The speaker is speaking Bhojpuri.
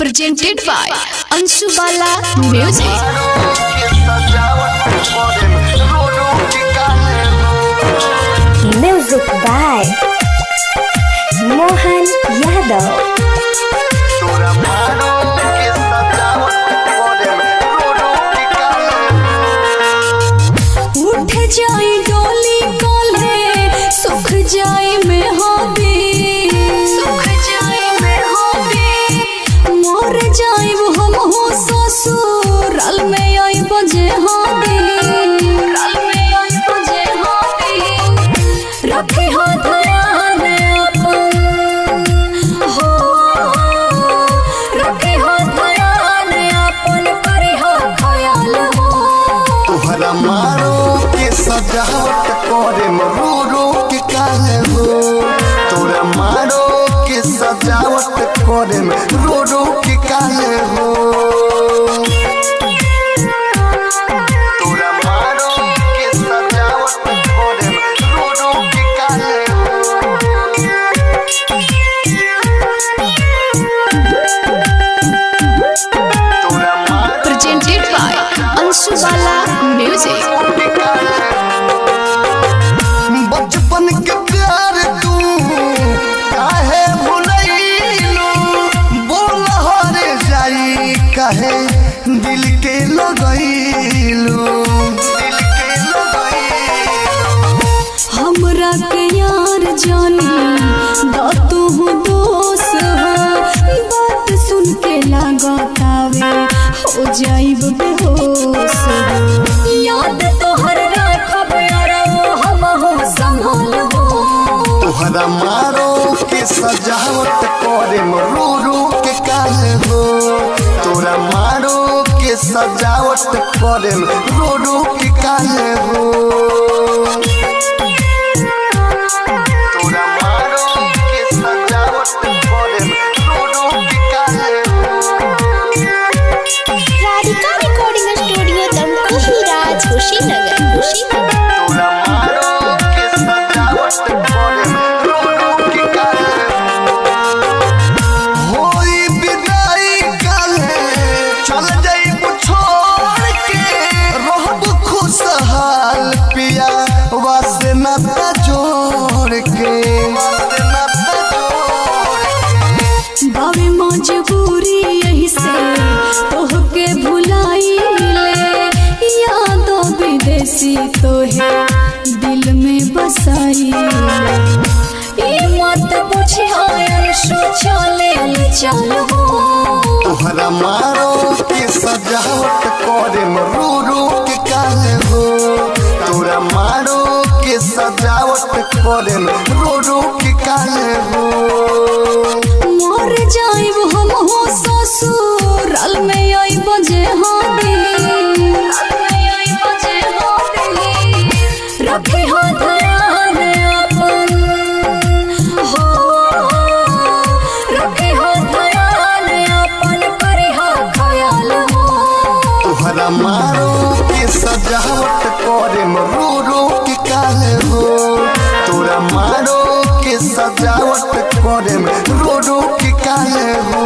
presented by Anshu Bala Music. Music by Mohan Yadav. उठ जाए डोली कोल्हे सुख जाए में होबी सुख जाए में होबी मोर जाए वो हम हो ससुराल में आई बजे होबी राल में आई बजे होबी रखी हो ध्यान अपन हो रखी हो ध्यान अपन करी हो ख्याल हो तोहरा मारो के सजावट करे रो रो के काहे हो तोरा मारो के सजावट करे रो रो के काहे हो तोरा मारो के सजावट करे रो रो के काहे तोरा मारो Presented by Anshu Bala Music. बचपन के प्यार तू काहे भुलैलू बोल हरे जाई काहे दिल के लगैलू दिल के लगैलू हमरा के यार जानी दा तू दोष हो बात सुन के लागतावे हो जाइब बेहोश हो याद तोहर राखब यार हम हो संभाल हो तोहरा मारो के सजावट करे रो रो के काहे हो तोरा मारो के सजावट करे रो रो के काहे हो तोरा मारो के सजावट करे रो रो के काहे हो Radhika Recording Studio, Damkohi Raj, Kushinagar. तोरा मारो के सजावट करे रो रो के काहे होई विदाई काले चल जाइब छोड़ के रहब खुशहाल पिया वासे नाता जोड़ के वासे नाता जोड़ के बावे मजबूरी यही से तोहके भुलाई ले यादों विदेशी तोहे दिल में बसाई ले ई मत पूछी आयल शो चले चल हो तोहरा मारो के सजावट करे रो रो के काहे हो तोरा मारो के सजावट करे रो रो के काहे हो मर जाइब हम हो ससुराल में आई बजे होबी रखी हो ध्यान अपन हो रखी हो ध्यान अपन करी हो ख्याल हो तोहरा मारो के सजावट करे रो रो के काहे हो तोरा मारो के सजावट करे रो रो के काहे हो।